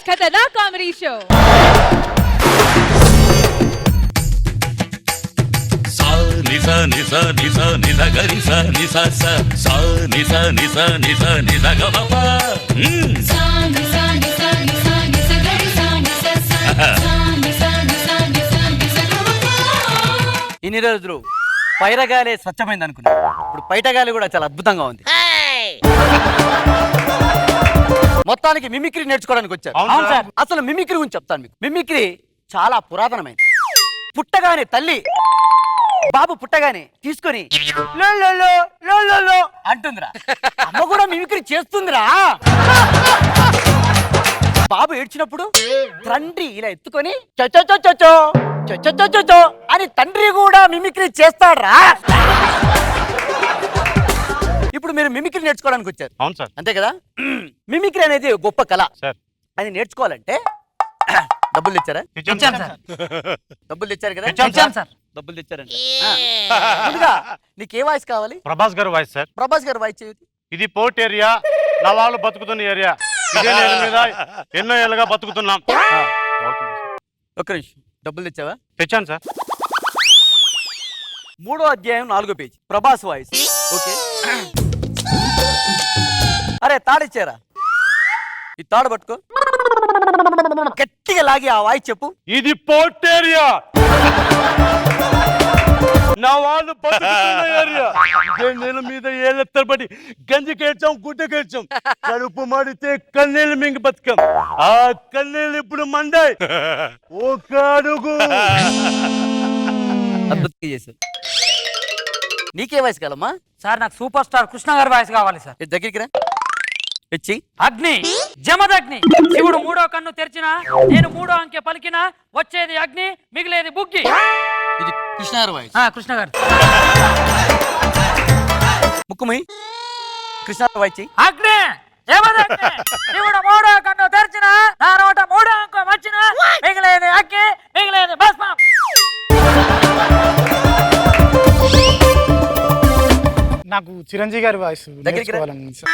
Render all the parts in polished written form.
ఖతర్నాక్ comedy show. నిస నిస నిస నిస గరి స నిస స స నిస నిస నిస నిస గ ప ప స నిస నిస నిస నిస గరి స నిస స స నిస నిస నిస నిస గ ప ప. ఇన్ని రోజులు పైరగాలే స్వచ్ఛమైంది అనుకున్నా, ఇప్పుడు పైటగాలి కూడా చాలా అద్భుతంగా ఉంది. మొత్తానికి మిమిక్రీ నేర్చుకోవడానికి వచ్చారు. అవును సార్. అసలు మిమిక్రీ గురించి చెప్తాను మీకు. మిమిక్రీ చాలా పురాతనమైంది. పుట్టగానే తల్లి బాబు పుట్టగానే తీసుకొని లో లో లో లో లో లో అంటుందిరా. అమ్మ కూడా మిమిక్రీ చేస్తుందిరా. బాబు ఏడ్చినప్పుడు తండ్రి ఇలా ఎత్తుకొని చొచో చొచో చొచో చొచో అని తండ్రి కూడా మిమిక్రీ చేస్తాడ్రా. ఇప్పుడు మీరు మిమిక్రీ నేర్చుకోవడానికి వచ్చారు. అవును సార్. అంతే కదా. మిమిక్రీ అనేది గొప్ప కళ సార్. అది నేర్చుకోవాలంటే డబ్బులు తెచ్చారా? డబ్బులు తెచ్చారు కదా. డబ్బులు తెచ్చారండి. ముందుగా నీకు ఏ వాయిస్ కావాలి? ప్రభాస్ గారు వాయిస్ సార్. ప్రభాస్ గారు వాయిస్ చేయదు. ఇది పోర్ట్ ఏరియా, నా వాళ్ళు బతుకుతున్న ఏరియా. ఇదే నేల మీద ఎన్నో ఏళ్ళుగా బతుకుతున్నాం. ఒక్క నిమిషం. డబ్బులు తెచ్చావా? తెచ్చాను సార్. 3వ అధ్యాయం 4వ పేజీ ప్రభాస్ వాయిస్. ఓకే. అరే తాడిచ్చారా? ఈ తాడు పట్టుకో, గట్టిగా లాగి ఆ వాయిస్ చెప్పు. ఇది పోర్ట్ ఏరియా, నా వాళ్ళు బతుకుతున్న ఏరియా. ఇదే నేల మీద ఏళ్ళ తరబడి గంజి కేడ్చాం, గుడ్డ కేడ్చాం, కడుపు మాడితే కన్నీళ్ళు మింగి బతుకాం. ఆ కన్నీళ్ళు ఇప్పుడు మండాయి. ఒక అడుగు. అద్భుతంగా చేశారు. నీకే వాయిస్ కావాలమ్మా? సార్ నాకు సూపర్ స్టార్ కృష్ణ గారి వాయిస్ కావాలి సార్. దగ్గరికి రా. ఇచ్చి అగ్ని జమదగ్ని, శివుడు 3వ కన్ను తెరిచినా, నేను 3వ అంకె పలికినా, వచ్చేది అగ్ని, మిగిలేది బుగ్గి. ఇది కృష్ణ గారి వాయిస్. కృష్ణ గారు. ముక్కుమై కృష్ణ గారి వాయిస్ చెయ్యి. అగ్ని జమదగ్ని, శివుడు 3వ కన్ను తెరిచినా, నా నోట 3వ అంకె వచ్చినా, మిగిలేది అగ్ని, మిగిలేది భస్మం. నాకు చిరంజీవి గారి వాయిస్ దగ్గరికి రా. నేర్చుకోవాలని ఉంది సార్.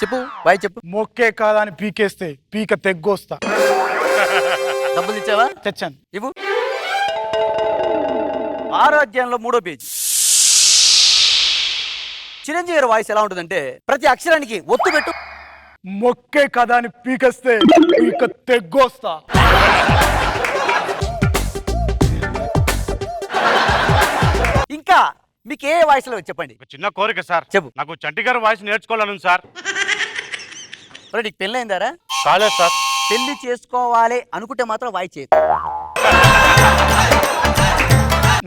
చెప్పు వాయిస్ చెప్పు. మొక్కే కాదని పీకేస్తే పీక తెగ్గొస్తా. డబ్బులు ఇచ్చావా? తెచ్చాను. ఇవ్వు. 6వ అధ్యాయంలో 3వ పేజీ. చిరంజీవి గారి వాయిస్ ఎలా ఉంటుందంటే ప్రతి అక్షరానికి ఒత్తు పెట్టు. మొక్కే కదా అని పీకేస్తే పీక తెగ్గొస్తా. ఇంకా మీకు ఏ వాయిస్ లో చెప్పండి. ఒక చిన్న కోరిక సార్. చెప్పు. నాకు చంటి గారి వాయిస్ నేర్చుకోవాలని సార్. నీకు పెళ్ళి అయిందారా? కాలేదు సార్. పెళ్లి చేసుకోవాలి అనుకుంటే మాత్రం వాయిస్ చేయదు.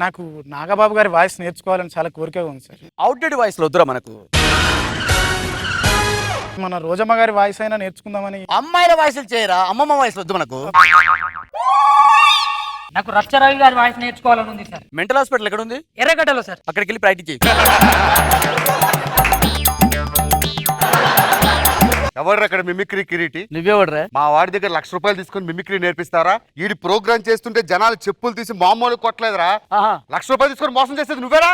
నాకు నాగబాబు గారి వాయిస్ నేర్చుకోవాలని చాలా కోరికగా ఉంది సార్. అవుట్డేట్ వాయిస్ లో వద్దురా మనకు. మన రోజమ్మ గారి వాయిస్ అయినా నేర్చుకుందామని. అమ్మాయిల వాయిస్లు చేయరా, అమ్మమ్మ వాయిస్ వద్దు మనకు. నాకు రచ్చరవి గారి వాయిస్ నేర్చుకోవాలని ఉంది సార్. మెంటల్ హాస్పిటల్ ఎక్కడ ఉంది? ఎర్రగడ్డలో సార్. అక్కడికి వెళ్ళి ప్రాక్టీస్ చేయి. ఎవరు అక్కడ మిమిక్రీ కిరీటి? నువ్వెవడరా? మా వాడి దగ్గర ₹1,00,000 తీసుకొని మిమిక్రీ నేర్పిస్తారా? ఈడి ప్రోగ్రామ్ చేస్తుంటే జనాలు చెప్పులు తీసి మామూలు కొట్టలేదురా. ₹1,00,000 తీసుకొని మోసం చేసేది నువ్వేరా?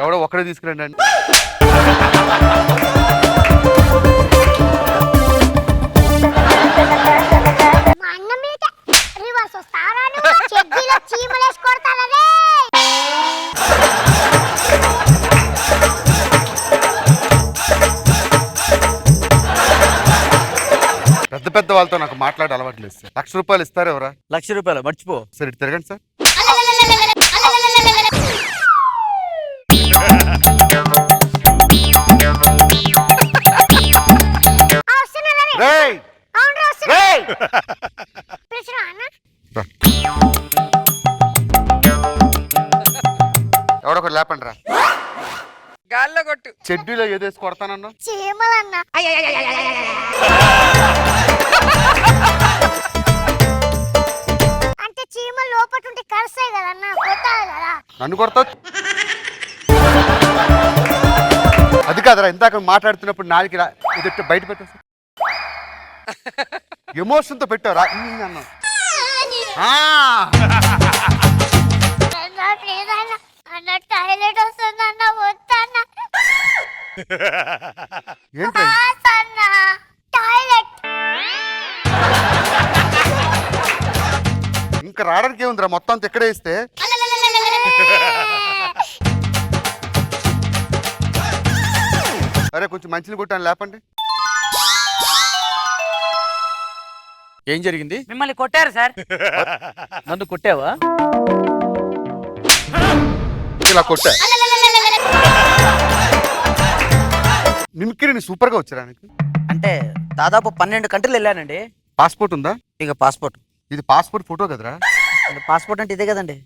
ఎవడో ఒక్కడే తీసుకురండి అండి. పెద్ద పెద్ద వాళ్ళతో నాకు మాట్లాడే అలవాట్లేదు సార్. ₹1,00,000 ఇస్తారు ఎవరా? ₹1,00,000 మర్చిపో. సరే ఇటు తిరగండి సార్. రేయ్ రేయ్ ఎవడొకటి లేపండి రా. గాల్లో కొట్టు. చెడ్డీలో ఏదేసి కొడతానన్నా? చీమలన్నా. అంటే చీమలు లోపల ఉంటే కరుస్తాయి కదన్నా, కొట్టాలి కదా. నన్ను కొడతావు? అది కాదురా, ఇందాక మాట్లాడుతున్నప్పుడు నాలుగు ఇది బయట పెట్టేసి ఎమోషన్ తో పెట్టారా అన్న అన్న ప్లీజ్ అన్న అన్న టాయిలెట్ వస్తుంది అన్న వద్దన్న ఏంటి అన్న టాయిలెట్ ఇంకా రావడానికి ఏముందిరా మొత్తం అంతా ఎక్కడే ఇస్తే అరే కొంచెం మంచిని కొట్టాను లేపండి. ఏం జరిగింది? మిమ్మల్ని కొట్టారు సార్. నన్ను కొట్టావా? ఇలా కొట్టా మిమిక్రీని సూపర్ గా వచ్చారా నీకు? అంటే దాదాపు 12 కంట్రీలు వెళ్ళానండి. పాస్పోర్ట్ ఉందా? ఇక పాస్పోర్ట్. ఇది పాస్పోర్ట్ ఫోటో కదరా? పాస్పోర్ట్ అంటే ఇదే కదండి.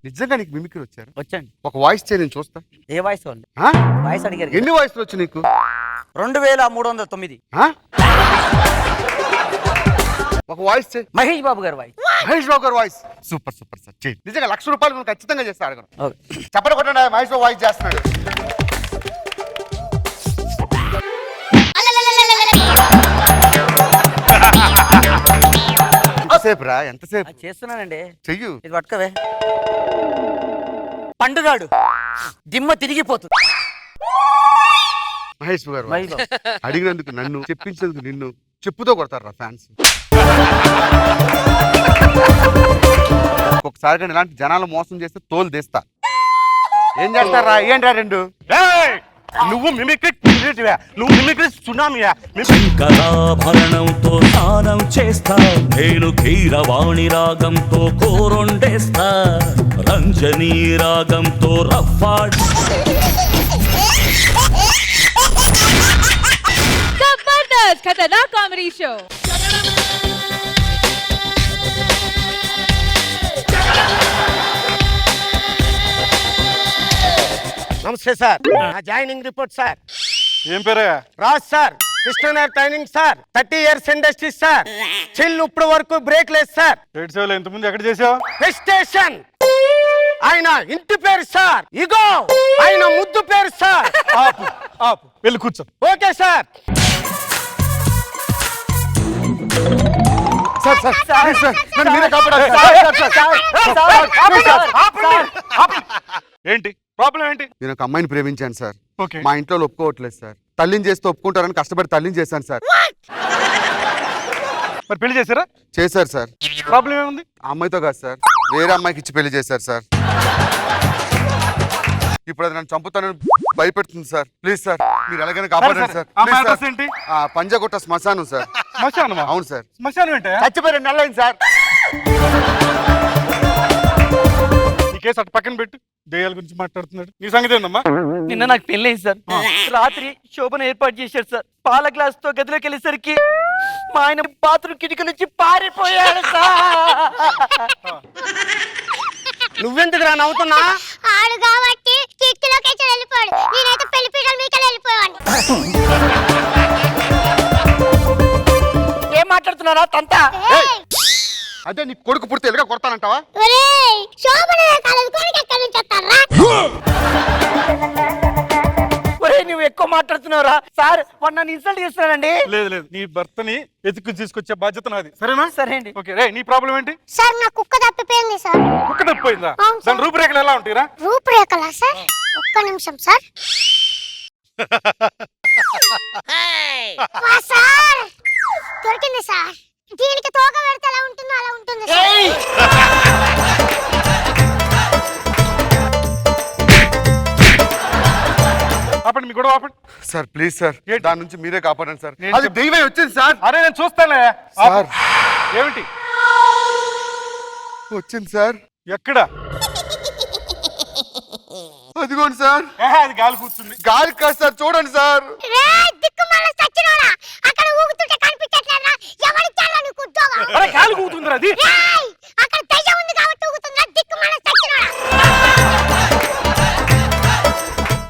నిజంగా నీకు మిమిక్రీ వచ్చారు? వచ్చండి. ఒక వాయిస్ చే నేను చూస్తా. ఏ వాయిస్ అండి? ఆ? వాయిస్ అడిగారు. ఎన్ని వాయిస్లు వచ్చు నీకు? 2309. ఆ? ఒక వాయిస్ చే. మహేష్ బాబు గారి వాయిస్. మహేష్ బాబు గారు వాయిస్ సూపర్ సూపర్ సార్. చేయి. నిజంగా ₹1,00,000 నువ్వు ఖచ్చితంగా చేస్తా అడగను. ఓకే. చెప్పండి కొట్టండి మహేష్ బాబు వాయిస్ చేస్తున్నాడు. ఎంతసేపు రా ఎంతసేపు? అది చేస్తున్నానండి. చెయ్యు. ఇది పట్టుకవే. పండుగాడు దిమ్మ తిరిగిపోతుంది. మహేష్ బాబు గారు మహేష్ బాబు. అడిగినందుకు నన్ను, చెప్పించేందుకు నిన్ను చెప్పుతో కొడతారు రా ఫ్యాన్స్. ఒకసారి కానీ ఇలాంటి జనాలు మోసం చేస్తే తోలు తీస్తా. ఏం చేస్తారా? ఏంట్రా రెండు? నువ్వు మిమిక్రీ నువ్వు మిమిక్రీ సునామియా? శంకరాభరణంతో స్నానం చేస్తా, నేను కీరవాణి రాగంతో కోరొండేస్తా, రంజనీ రాగంతో రఫ్ఫాడ్. Jabardasth Khatarnak comedy show. నమస్తే సార్. నా జాయినింగ్ రిపోర్ట్ సార్. ఏం పేరే? Raj sir, Krishnanagar training sir, 30 years industry sir. చిల్ ఇప్పుడు వరకు బ్రేక్ లేదు సార్. ఏడు సేవలు ఇంతకుముందు ఎక్కడ చేసావు? స్టేషన్ ఆయన ఇంటి పేరు సార్. ఇగో ఆయన ముద్దు పేరు సార్. ఆపు ఆపు, వెళ్ళి కూర్చో. Okay sir. Sir sir please sir నన్ను మీరే కాపాడాలి సార్. ఏంటి ప్రాబ్లం ఏంటి? నేను ఒక అమ్మాయిని ప్రేమించాను సార్. ఓకే. మా ఇంట్లో ఒప్పుకోవట్లేదు సార్. తల్లిని చేస్తే ఒప్పుకుంటారని కష్టపడి తల్లిని చేశాను సార్. మరి పెళ్లి చేశారా? చేశారు సార్. ప్రాబ్లం ఏముంది? ఆ అమ్మాయితో కాదు సార్, వేరే అమ్మాయికి ఇచ్చి పెళ్లి చేశారు సార్. ఇప్పుడు అది నన్ను చంపుతానని భయపెడుతుంది సార్. ప్లీజ్ సార్ మీరు ఎలాగైనా కాపాడండి సార్. అమ్మాయి ప్లీజ్ అడ్రస్ సార్. ఏంటి? పంజాగుట్ట శ్మశానం సార్. శ్మశానమా? అవును సార్. శ్మశానం ఏంటే? చచ్చిపోయి 2 నెలలైంది సార్. ఈ కేసు అటు పక్కన పెట్టు. దెయ్యాల గురించి మాట్లాడుతున్నాడు. నీ సంగతి ఏందమ్మా? నిన్న నాకు పెళ్ళైంది సార్. రాత్రి శోభను ఏర్పాటు చేశారు సార్. పాల గ్లాస్ తో గదిలోకి వెళ్ళేసరికి మా ఆయన బాత్రూమ్ కిటికీ నుంచి పారిపోయాడు సార్. నువ్వెందుకు రా నవ్వుతున్నా? ఆడు కాబట్టి కిటికీలోకి వెళ్ళిపోయాడు. నేనైతే పెళ్లి పీటల మీదకి వెళ్ళిపోయాను. ఏం మాట్లాడుతున్నారా తంత? అదే నీ కొడుకు పుడితే ఎలాగ కొడతానంటావా? ఒరేయ్ శోభన కాలేజ్ కొడుకు ఎక్కడి నుంచి వస్తారా? ఒరే నువ్వు ఎక్కువ మాట్లాడుతున్నావురా సార్. వాడు నన్ను ఇన్సల్ట్ చేస్తున్నాడండి. లేదు లేదు, నీ భర్తని ఎత్తుకు తీసుకొచ్చే బాధ్యత నాది. సరేనా? సరే అండి. ఓకే రే, నీ ప్రాబ్లం ఏంటి? సార్ నా కుక్క తప్పిపోయింది సార్. కుక్క తప్పిపోయిందా? అవును సార్. దాని రూపురేఖలు ఎలా ఉంటాయిరా? రూపురేఖలా సార్? ఒక్క నిమిషం సార్. వా సార్ దొరికింది సార్. దీనికి తోక పెడితే ఎలా ఉంటుందో అలా ఉంటుంది సార్. ఆపండి, మీ గొడవ ఆపండి. సార్ ప్లీజ్ సార్ ఏంటి? దాని నుంచి మీరే కాపాడండి సార్. నేను అది దెయ్యమే వచ్చింది సార్. అరే నేను చూస్తానే. సార్ ఏమిటి? వచ్చింది సార్. ఎక్కడ? అదిగోండి సార్. అది గాలి కూర్చుంది. గాలి కాదు సార్, చూడండి సార్. రేయ్ దిక్కుమాల సచ్చినోడా, అక్కడ ఊగుతుంటే కనిపించట్లేదా? ఎవరిచ్చారా నీకు ఉద్యోగం? అరే గాలి కూతుందిరా అది. రేయ్ అక్కడ దయ్యం ఉంది కాబట్టి ఊగుతుందా? దిక్కుమాల సచ్చినోడా.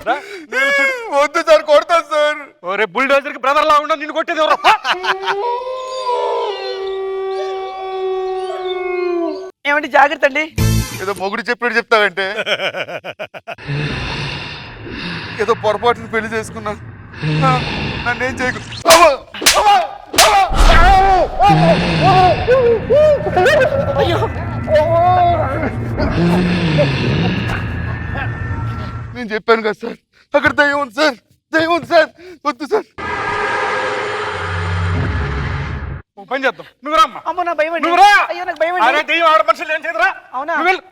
రా, నేను చూడు. వద్దు సార్, కొడతాను సార్. ఒరే బుల్డోజర్ కి బ్రదర్ లా ఉండ, నిన్ను కొట్టేది ఎవరు? ఏమండి జాగ్రత్త అండి. ఏదో మొగుడు చెప్పినట్టు చెప్తావంటే. ఏదో పొరపాటుని పెళ్లి చేసుకున్నా. నన్ను ఏం చేయకు. అవ్వ! అవ్వ! నేను చెప్పాను కదా సార్, అక్కడ దయ్యం ఉంది సార్, దయ్యం ఉంది సార్, వద్దు సార్. ఓ పని చేద్దాం, నువ్వు రామ్మా. అమ్మో నా భయం అండి. నువ్వు రా. అయ్యో నాకు భయం అరే అండి. దెయ్యం ఆడ మనుషులు ఏం చేయదురా. అవునా? నువ్వు వెళ్ళు.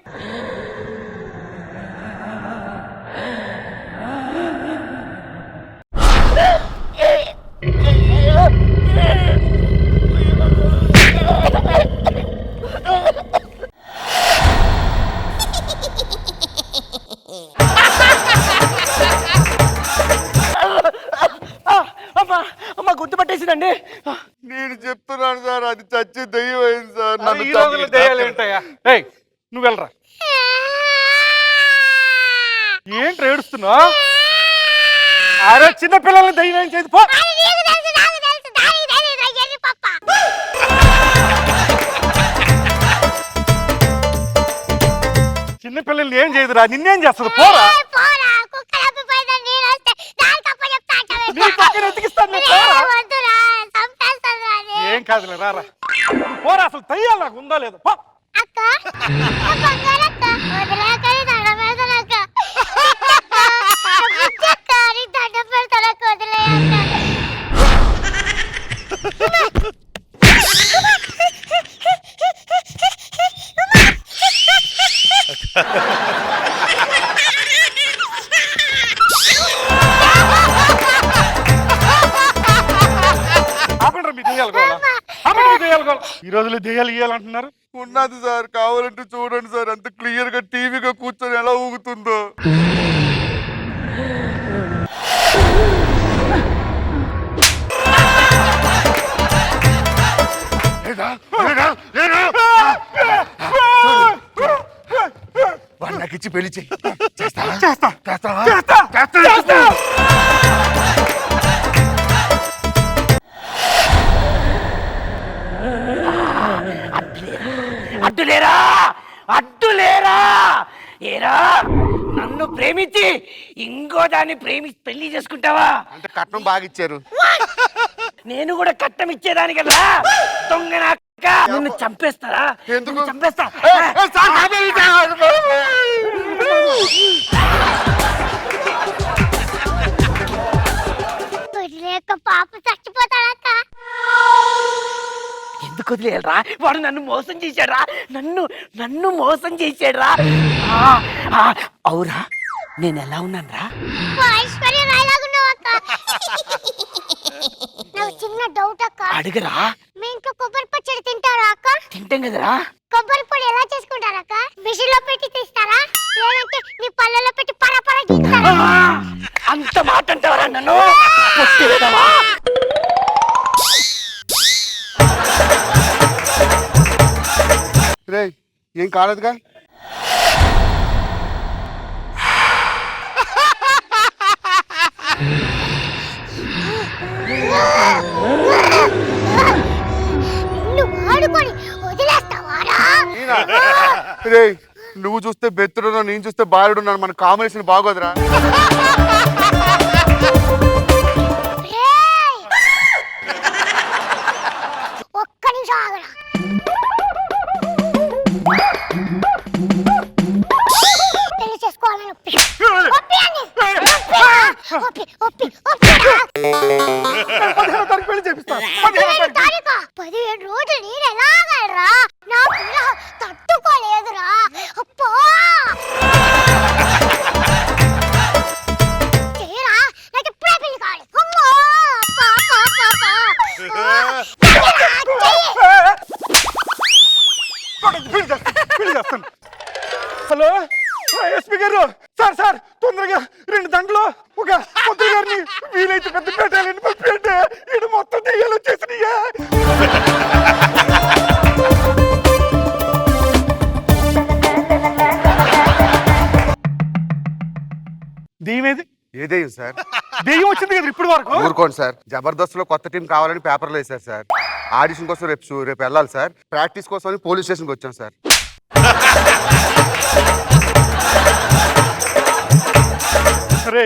అమ్మా అమ్మా గుర్తు పట్టేసిందండి. నేను చెప్తున్నాను సార్, అది చచ్చి దయ్యం అయింది సార్. అరే, నన్ను ఈ రోజుల్లో చంపి- దెయ్యాలు ఏంటయ్యా? ఏయ్ నువ్వు వెళ్ళరా. ఏంటి ఏడుస్తున్నావు? అరే చిన్న పిల్లల్ని దయ్యం ఏం చేయదు పో. అది నీకు తెలుసు, నాకు తెలుసు, దానికి తెలియదు, ఎర్రి పప్ప. చిన్న పిల్లల్ని ఏం చేయదురా, నిన్నేం చేస్తుంది పోరా. ఏయ్, పోరా, కుక్కలు అప్పిపోయిందని నేను వస్తే దానికి అప్ప చెప్తా అంటావే. నీ పక్కన ఎతికిస్తాను నేను, పోరా. ఏయ్, వద్దురా, చంపేస్తాను రా నేను. ఏం కాదులే రారా. పోరా, అసలు దయ్యాలు నాకు ఉందా లేదా పో. అక్క, నా బంగారక్క, వదిలేకని దండం పెడతానక్క. బుజ్జక్క, నీకు దండం పెడతానక్క, వదిలేయక్క. ఆపండి మీ దెయ్యాలు కావాలా? ఆపండి మీ దెయ్యాలు కావాలా? ఈ రోజుల్లో దెయ్యాలు ఇయ్యాలంటున్నారు. ఉన్నది సార్, కావాలంటే చూడండి సార్, అంత క్లియర్ గా టీవీగా కూర్చొని ఎలా ఊగుతుందో. వాడు నాకు ఇచ్చి పెళ్లి చెయ్యి. చేస్తావా? చేస్తావా? చేస్తా. అడ్డులేరా, అడ్డులేరా. ఏరా నన్ను ప్రేమించి ఇంకో దాన్ని పెళ్లి చేసుకుంటావా? అంటే కట్నం బాగా ఇచ్చారు. నేను కూడా కట్టం ఇచ్చేదాని కదా. దొంగ నా అక్క. నిన్ను చంపేస్తారా? ఎందుకు? నిన్ను చంపేస్తా. వదిలేక పాప చచ్చిపోతాడక్క. ఎందుకు వదిలేయాలరా? వాడు నన్ను మోసం చేశాడురా, నన్ను మోసం చేశాడురా. అవురా, నేను ఎలా ఉన్నానురా? ఐశ్వర్య రాయలాగున్నావు అక్క. నాకు చిన్న డౌట్ అక్క. అడుగురా. మీ ఇంట్లో కొబ్బరి పచ్చడి తింటారా అక్క? తింటాం కదరా. కొబ్బరి పొడి ఎలా చేసుకుంటారా అక్క? మిషన్ లో పెట్టి తీస్తారా, లేదంటే నీ పళ్ళలో పెట్టి పరపర గీస్తారా? అంత మాట అంటావరా నన్ను? పొట్టివేదవా? రే ఏం కాలేదుగా? నువ్వు ఆడుకొని వదిలేస్తావారా? రే నువ్వు చూస్తే బెత్తుడున్నావు, నేను చూస్తే బాలుడున్నాను, మన కాంబినేషన్ బాగోదురా. ఏయ్! ఒక్క నిమిషం ఆగరా. పెళ్లి చేసుకోవాలని పెళ్లి చేపిస్తా. 15 రోజులు నేను ఎలాగలరా? నా పిల్ల తట్టుకోలేదురా. అప్పా చేయరా, నాకు ఇప్పుడే పెళ్లి కావాలి. అమ్మో అప్పా, అప్పా, అప్పా, పెళ్లి చేస్తాను. హలో ఎస్పీ గారు, సార్ తొందరగా 2 గంటలు ఒక పొద్దు గారిని వీలైతే పెద్ద పెట్టాలని పంపించండి. ఇది మొత్తం దెయ్యాలు వచ్చేసినాయా? దెయ్యమేది? ఏదయ్యం సార్? దెయ్యం వచ్చింది కదా ఇప్పుడు వరకు. ఊరుకోండి సార్, జబర్దస్త్ లో కొత్త టీం కావాలని పేపర్లో వేశారు సార్. ఆడిషన్ కోసం రేపు వెళ్ళాలి సార్. ప్రాక్టీస్ కోసం పోలీస్ స్టేషన్కి వచ్చాం సార్. రే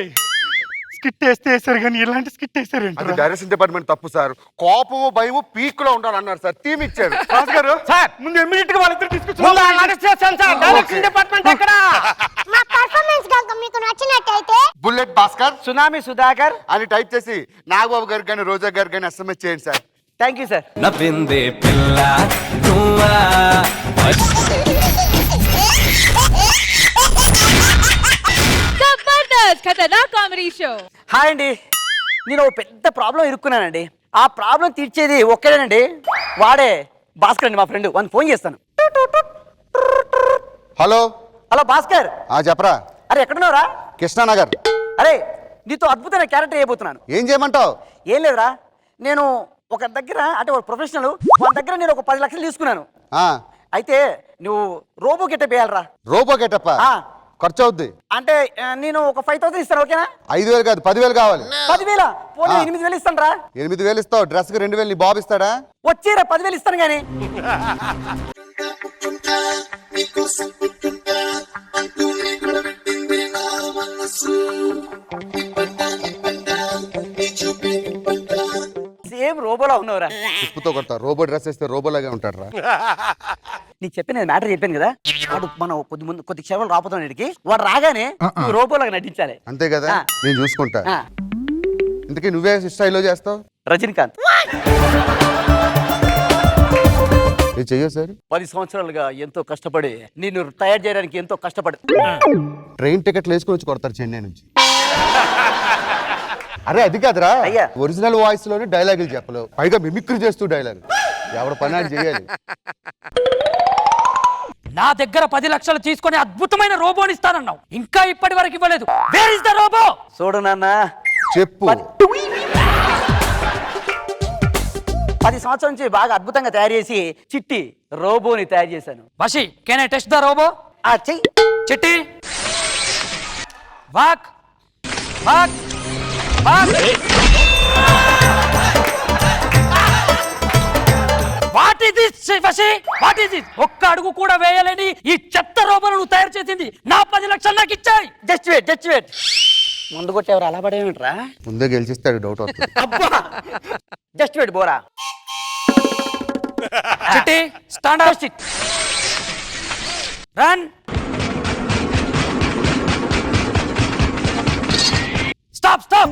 స్కిట్ వేస్తే వేసారు కానీ ఇలాంటి స్కిట్ అది వేసారు డైరెక్షన్ డిపార్ట్మెంట్ తప్పు సార్. కోపము భయము పీక్ లో ఉండాలన్నారు సార్. టీమ్ ఇచ్చారు. రాజు గారు సార్ ముందు ఇమ్మీడియట్ గా వాళ్ళిద్దరు ముందు తీసుకొచ్చి వాళ్ళని అరెస్ట్ చేస్తాను సార్. డైరెక్షన్ డిపార్ట్మెంట్ ఎక్కడ? మా పర్ఫార్మెన్స్ కనుక మీకు నచ్చినట్టయితే బుల్లెట్ భాస్కర్ సునామీ సుధాకర్ అని టైప్ చేసి నాగబాబు గారికి కానీ రోజా గారికి కానీ SMS చేయండి సార్. Thank you sir. నవ్విందే పిల్ల నువ్వా Jabardasth Khatarnak comedy show. Hi అండి, నేను ఓ పెద్ద ప్రాబ్లం ఇరుక్కున్నానండి. ఆ ప్రాబ్లం తీర్చేది ఒక్కడేనండి, వాడే భాస్కర్ అండి, మా ఫ్రెండ్. వన్ ఫోన్ చేస్తాను. Hello hello Bhaskar. చెప్పరా. అరే ఎక్కడున్నావురా? కృష్ణానగర్. అరే నీతో అద్భుతమైన క్యారెక్టర్ చేయబోతున్నాను. ఏం చేయమంటావు? ఏం లేదురా, నేను ఒక దగ్గర అంటే ఒక ప్రొఫెషనల్ వాళ్ళ దగ్గర నేను ఒక 10 లక్షలు తీసుకున్నాను. అయితే నువ్వు రోబో గెటప్ వేయాలరా. రోబో గెటప్ ఆ. ఖర్చు అవుద్ది. అంటే నేను ఒక 5,000 ఇస్తాను, ఓకేనా? 5,000 కాదు 10,000 కావాలి. 10,000 పోనీ 8,000 ఇస్తాను రా. 8,000 ఇస్తావు. డ్రెస్ కి 2,000 నీ బాబు ఇస్తాడా? వచ్చేరా 10,000 ఇస్తాను కానీ. సేమ్ రోబోలా ఉన్నావురా. ఉప్పుతో కొడతా. రోబో డ్రెస్ వేస్తే రోబోలాగే ఉంటాడు రా. నీకు చెప్పిన మ్యాటర్ చెప్పాను కదా, వాడు మనం కొద్ది క్షేమాలు రాబోతాం ఇక్కడికి. వాడు రాగానే నువ్వు రోబోలాగా నటించాలి. అంతే కదా, ఆ. నేను చూసుకుంటా. ఆ, ఇంతకీ నువ్వే స్టైల్లో చేస్తావు? రజనీకాంత్. ఇది చెయ్యో సార్. 10 సంవత్సరాలుగా ఎంతో కష్టపడి నిన్ను తయారు చేయడానికి ఎంతో కష్టపడి ట్రైన్ టికెట్లు వేసుకొని వచ్చి కొడతారు చెన్నై నుంచి. అరే అది కాదురా, అయ్యా. ఒరిజినల్ వాయిస్ లోనే డైలాగులు చెప్పలేవు, పైగా మిమిక్రీ చేస్తూ డైలాగ్. ఎవడ పని అది చేయాలి. నా దగ్గర 10 లక్షలు తీసుకొని అద్భుతమైన రోబోని ఇస్తానన్నావు, ఇంకా ఇప్పటి వరకు ఇవ్వలేదు. Where is the robot? చూడు నాన్న, చెప్పు. 10 సంవత్సరాల నుంచి బాగా అద్భుతంగా తయారు చేసి చిట్టి రోబోని తయారు చేశాను. Vashi, can I test the robot? ఆ చెయ్యి. Chitti walk walk walk. What is this Vashi? What is this? ఒక్క అడుగు కూడా వేయలేని ఈ చెత్త రోబోను నువ్వు తయారు చేసింది. నా 10 లక్షలు నాకు ఇచ్చాయి. Just wait, just wait. ముందు కొట్టేవారు అలా పడేమిట్రా? ముందే గెలిచిస్తాడు, డౌట్ అవుతుంది. అబ్బా, జస్ట్ వెయిట్ బోరా. Chitti stand up. Run. Stop stop.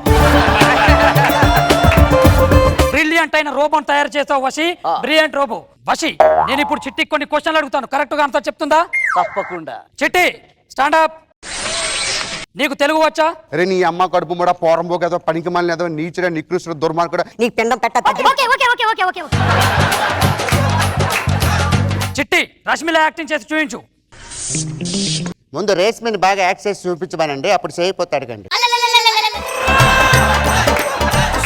Brilliant అయిన రోబోని తయారు చేసావు వషి. Brilliant robo. వషి, నేను ఇప్పుడు చిట్టికి కొన్ని క్వశ్చన్లు అడుగుతాను, కరెక్ట్ గా ఆన్సర్ చెప్తుందా? తప్పకుండా. చిట్టి స్టాండ్ అప్. నీకు తెలుగు వచ్చా? అరే నీ అమ్మ కడుపు కూడా పోరంబో కదా, పనికి మళ్ళీ ఏదో నీచుడా నికృష్టుడు దుర్మార్గుడా. నీకు పిండం పెట్ట. Okay okay okay okay okay. చిట్టి రష్మిలా యాక్టింగ్ చేసి చూపించు. ముందు రేస్మిని బాగా యాక్ట్ చేసి చూపించమనండి, అప్పుడు చేయపోతాడు కండి.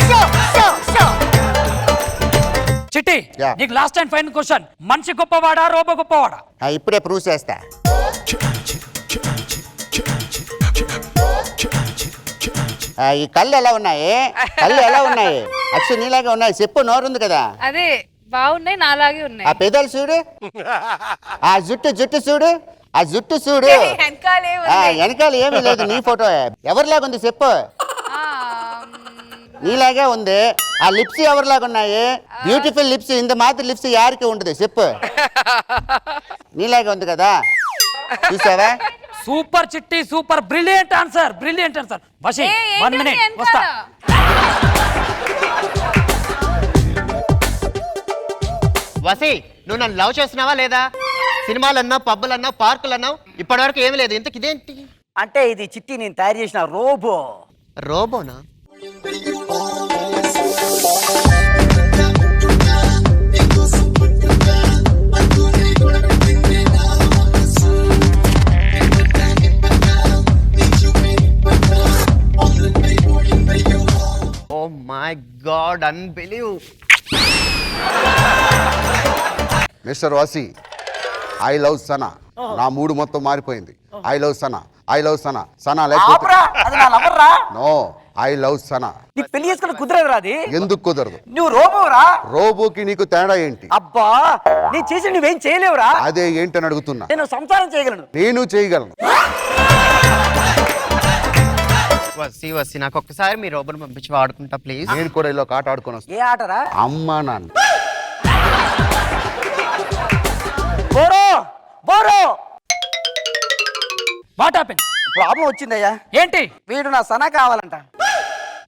Show show show. చిట్టి Yeah. నీకు లాస్ట్ అండ్ ఫైనల్ క్వశ్చన్, మనిషి గొప్పవాడా రోబో గొప్పవాడా? ఇప్పుడే ప్రూవ్ చేస్తా. ఈ కళ్ళు ఎలా ఉన్నాయి? కళ్ళు ఎలా ఉన్నాయి? అక్షు నీలాగే ఉన్నాయి. చెప్పు, నోరుంది కదా. అదే బాగున్నాయి, నాలాగే ఆ ఉన్నాయి. పెదాలు చూడు, ఆ జుట్టు చూడు, ఆ జుట్టు చూడు. వెనకాలే వెనకాల ఏమీ లేదు, నీ ఫోటో. ఎవరిలాగా ఉంది చెప్పు? నీలాగే ఉంది. ఆ లిప్స్ ఎవరిలాగా ఉన్నాయి? Beautiful lips. ఇంత మాత్రం లిప్స్ యారికి ఉండదు చెప్పు? నీలాగే ఉంది కదా, చూసావా? Super Chitti super. Brilliant answer, brilliant answer. Vasi 1 minute వస్తా. వసి, నువ్వు నన్ను లవ్ చేస్తున్నావా లేదా? సినిమాలు అన్నావు, పబ్బులు అన్నావు, పార్కులు అన్నావు, ఇప్పటివరకు ఏమీ లేదు. ఇంతకు ఇదేంటి? అంటే ఇది చిట్టి నేను తయారు చేసిన రోబో. రోబోనా? Oh my god, unbelievable. Mister Vasi, I love Sana. నా మూడు మొత్తం మారిపోయింది. I love Sana, I love Sana. Sana లేకపోతే ఆపరా, అది నా లవర్ రా. No, I love Sana. నీకు పెళ్లి చేసుకుని కుదరదు రా అది. ఎందుకు కుదరదు? నువ్వు రోబోరా. రోబోకి నీకు తేడా ఏంటి? అబ్బా, నీ చేసి నువ్వేం చేయలేవురా. అదే ఏంటని అడుగుతున్నా. నేను సంసారం చేయగలను. నేను చేయగలను. వసి వసి నాకు ఒక్కసారి మీ రోబోని పంపించి వాడుకుంటా ప్లీజ్. నేను కూడా ఇలా ఒక ఆట ఆడుకొని వస్తాను. ఏ ఆటరా? అమ్మా నాన్న బోరో బోరో వాట్ హ్యాపెన్? ప్రాబ్లం వచ్చిందయ్యా. ఏంటి? వీడు నా సనా కావాలంట.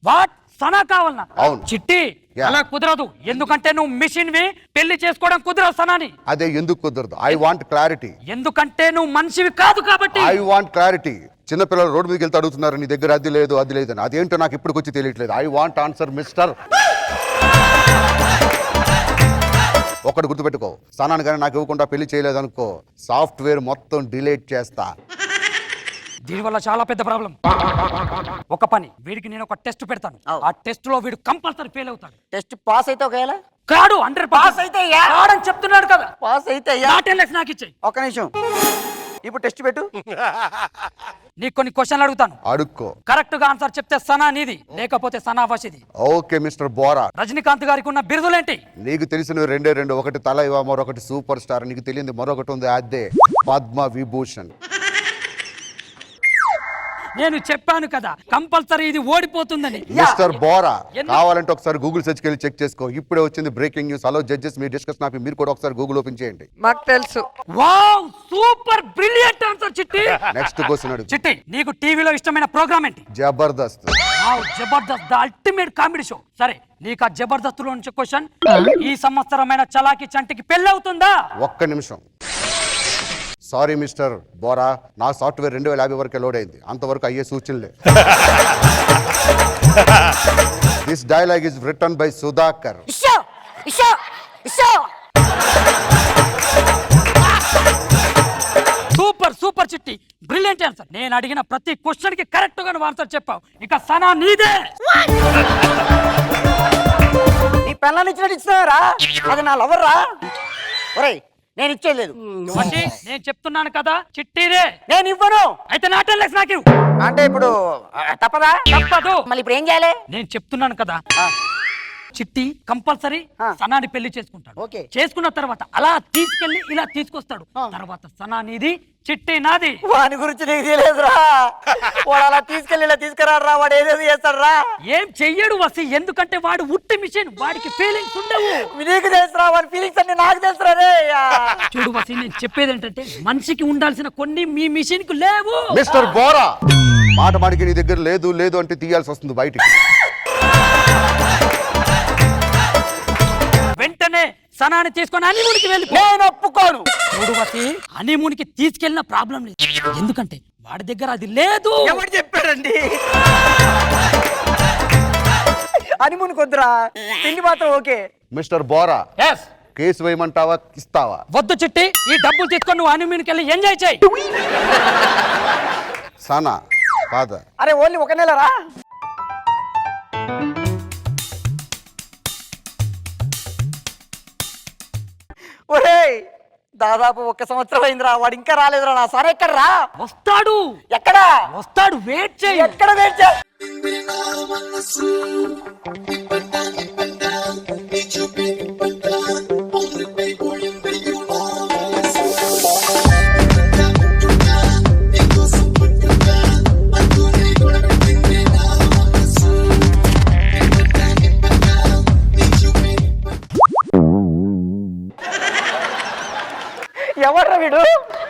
వాట్? సనా కావాలన్నా? అవును. చిట్టి Yeah. అలా కుదరదు, ఎందుకంటే నువ్వు మిషన్ వి, పెళ్లి చేసుకోవడం కుదరదు సనాని. అదే ఎందుకు కుదరదు? I want clarity. ఎందుకంటే నువ్వు మనిషివి కాదు కాబట్టి. I want clarity. చిన్నపిల్లలు రోడ్డు మీదకి వెళ్తే అడుగుతున్నారు నీ దగ్గర అది లేదు అది లేదని. అదేంటో నాకు ఇప్పుడు వచ్చి తెలియట్లేదు. I want answer mister. ఒకటి గుర్తుపెట్టుకో, సనాన్ని కానీ నాకు ఇవ్వకుండా పెళ్లి చేయలేదనుకో సాఫ్ట్వేర్ మొత్తం డిలీట్ చేస్తా. దీనివల్ల చాలా పెద్ద ప్రాబ్లం. ఒక పని, వీడికి నేను ఒక టెస్ట్ పెడతాను. ఆ టెస్ట్ లో వీడు కంపల్సరీ ఫెయిల్ అవుతాడు. టెస్ట్ పాస్ అయితే ఒకవేళ కాడు 100 పాస్ అయితే కాడని చెప్తున్నాడు కదా. పాస్ అయితే అయ్యా. నా 10 lakhs నాకు ఇచ్చేయి. ఒక్క నిమిషం, ఇప్పుడు టెస్ట్ పెట్టు. నీకు కొన్ని క్వశ్చన్లు అడుగుతాను, అడుక్కో. కరెక్ట్ గా ఆన్సర్ చెప్తే సనా నీది, లేకపోతే సనా వసిది. Okay mister Bohra. రజనీకాంత్ గారికి ఉన్న బిరుదులేంటి? నీకు తెలిసిన రెండు, ఒకటి తల ఇవా, మరొకటి సూపర్ స్టార్. నీకు తెలియదు మరొకటి ఉంది, అదే పద్మ విభూషణ్. నేను చెప్పాను కదా కంపల్సరీ ఇది ఓడిపోతుందని. మిస్టర్ బోరా, ఎందుకు? కావాలంటే ఒకసారి గూగుల్ సెర్చ్ కెళ్ళి చెక్ చేసుకో. ఇప్పుడే వచ్చింది బ్రేకింగ్ న్యూస్. హలో జడ్జెస్, మీ డిస్కషన్ ఆపి మీరు కూడా ఒకసారి గూగుల్ ఓపెన్ చేయండి. మాకు తెలుసు. వావ్, సూపర్ బ్రిలియంట్ ఆన్సర్ చిట్టి. నెక్స్ట్ క్వశ్చన్ అడుగు. చిట్టి, నీకు టీవీలో ఇష్టమైన ప్రోగ్రామ్ ఏంటి? Jabardasth. Wow, Jabardasth, the ultimate comedy show. సరే, నీకు ఆ జబర్దస్త్ లో నుంచి క్వశ్చన్, ఈ సంవత్సరమైన చలాకి చంటికి పెళ్లి అవుతుందా? ఒక్క నిమిషం. సారీ మిస్టర్ బోరా, నా సాఫ్ట్వేర్ 2050 వరకే లోడ్ అయింది. అంతవరకు అయ్యే సూచనలే. This dialogue is written by Sudhakar. ఇషో ఇషో ఇషో. Super super Chitti, brilliant answer. నేను అడిగిన ప్రతి క్వశ్చన్ కి కరెక్ట్ గా నువ్వు ఆన్సర్ చెప్పావు. ఇక సనా నీదే. నీ పెళ్ళని ఇచ్చినట్టు ఇచ్చినారా? అది నా లవర్ రా. ఒరేయ్, నేను ఇచ్చేయలేదు. వసి, నేను చెప్తున్నాను కదా చిట్టిదే. నేను ఇవ్వను. అయితే నా 10 lakhs నాకు ఇవ్వు. అంటే ఇప్పుడు తప్పదా? తప్పదు. మళ్ళీ ఇప్పుడు ఏం చేయాలి? నేను చెప్తున్నాను కదా, ఆ, చిట్టి కంపల్సరీ ఆ. సనాని పెళ్లి చేసుకుంటాడు. ఓకే. చేసుకున్న తర్వాత అలా తీసుకెళ్లి ఇలా తీసుకొస్తాడు. ఆ. తర్వాత సనా నీది, చిట్టి నాది. వాని గురించి నీకు తెలియదురా. వాడు అలా తీసుకెళ్ళి ఇలా తీసుకురారా, వాడు ఏదేదో చేస్తాడు రా. ఏం చెయ్యడు వసి, ఎందుకంటే వాడు ఉట్టి మిషన్, వాడికి ఫీలింగ్స్ ఉండవు. నీకు తెలుసురా, వాడి ఫీలింగ్స్ అన్ని నాకు తెలుసురా రే. చూడు వసి, నేను చెప్పేది ఏంటంటే మనిషికి ఉండాల్సిన కొన్ని మీ మిషన్ కు లేవు. మిస్టర్ బోరా, మాట మాటికి నీ దగ్గర లేదు లేదు అంటే తీయాల్సి వస్తుంది బయటికి. వెంటనే సనాని తీసుకొని హనీమూన్కి వెళ్ళిపో. నేను ఒప్పుకోను. చూడు వసి, హనీమూన్కి తీసుకెళ్ళిన ప్రాబ్లం లేదు, ఎందుకంటే వాడి దగ్గర అది లేదు. ఎవడు చెప్పాడండి? హనీమూన్ కొద్దురా, తిండి మాత్రం okay. Mister Bohra, Yes. Case వేయమంటావా ఇస్తావా? వద్దు చిట్టి, ఈ డబ్బులు తీసుకొని నువ్వు హనీమూన్కి వెళ్ళి ఎంజాయ్ చేయి. సనా కాదా? అరే ఓన్లీ ఒక నెల రా. ఒరేయ్, దాదాపు 1 సంవత్సరం అయిందిరా, వాడు ఇంకా రాలేదురా. నా సరే ఎక్కడ రా? వస్తాడు ఎక్కడా వస్తాడు, వెయిట్ చేయి. ఎక్కడ వెయిట్ చేయ? ఎవర్రా వీడు?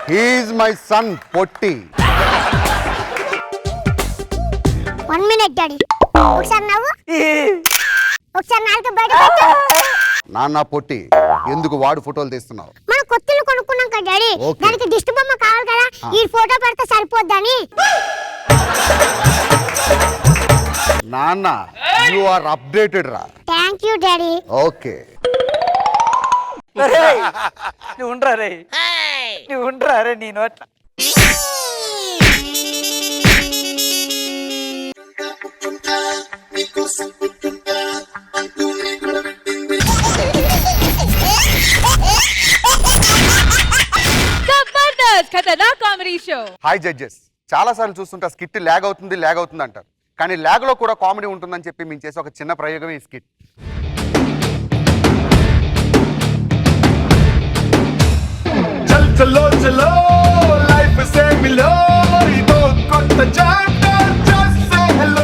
హీఈస్ మై సన్ పొట్టి. 1 minute డాడీ. ఒకసారి నవ్వు, ఒకసారి నాలుగు బయట పెట్టు. నాన్న పొట్టి, ఎందుకు వాడు ఫోటోలు తీస్తున్నావు? మనం కొత్తలు కొనుక్కున్నాం కదా డాడీ, ఓకే. దానికి దిష్టి బొమ్మ కావాలి కదా, ఈ ఫోటో పెడితే సరిపోద్దని. నాన్న, యు ఆర్ అప్డేటెడ్ రా. Thank you daddy. ఓకే. నువ్వు ఉండరా రే, నువ్వు ఉండరా రే. నీ నోట్ల Jabardasth Khatarnak comedy show. Hi judges, చాలా సార్లు చూస్తుంటా స్కిట్ ల్యాగ్ అవుతుంది అంటారు. కానీ ల్యాగ్ లో కూడా కామెడీ ఉంటుందని చెప్పి మేము చేసే ఒక చిన్న ప్రయోగం ఈ స్కిట్. చలో చలో లైఫ్ సే మిలో ఇదో కొత్త చాప్టర్ జస్ట్ సే హలో.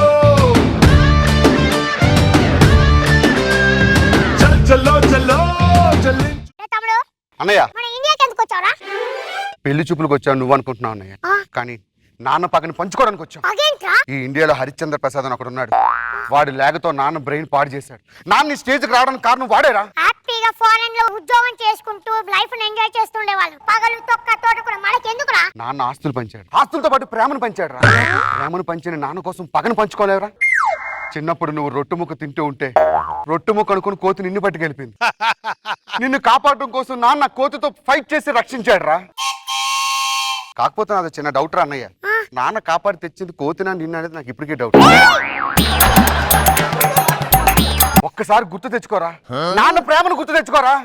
అన్నయ్య మన ఇండియాకి ఎందుకు వచ్చారా? పెళ్లి చూపులకు వచ్చావు నువ్వు అనుకుంటున్నావు అన్నయ్య, కానీ నాన్న పగని పంచుకోవడానికి వచ్చాం. అదేంట్రా? ఈ ఇండియాలో హరిశ్చంద్ర ప్రసాద్ అని ఒకడు ఉన్నాడు. వాడి లేగతో నాన్న బ్రెయిన్ పాడు చేశాడు. నాన్న స్టేజ్కి రావడానికి కారణం వాడేరా. హ్యాపీగా ఫారెన్ లో ఉద్యోగం చేసుకుంటూ లైఫ్ ని ఎంజాయ్ చేస్తుండే వాళ్ళు పగలు తొక్క తోట కూడా మనకి ఎందుకురా? నాన్న ఆస్తులు పంచాడు, ఆస్తులతో పాటు ప్రేమను పంచాడు రా. ప్రేమను పంచిన నాన్న కోసం పగను పంచుకోలేవురా. చిన్నప్పుడు నువ్వు రొట్టు ముక్క తింటూ ఉంటే రొట్టు ముక్క అనుకుని కోతి నిన్ను పట్టుకెళ్ళిపోయింది. నిన్ను కాపాడటం కోసం నాన్న కోతితో ఫైట్ చేసి రక్షించాడు రా. కాకపోతే నాది చిన్న డౌట్ రా అన్నయ్య, నాన్న కాపాడి తెచ్చింది కోతినా నిన్ను అనేది నాకు ఇప్పటికీ డౌట్. ఒక్కసారి గుర్తు తెచ్చుకోరా, నాన్న ప్రేమను గుర్తు తెచ్చుకోరా.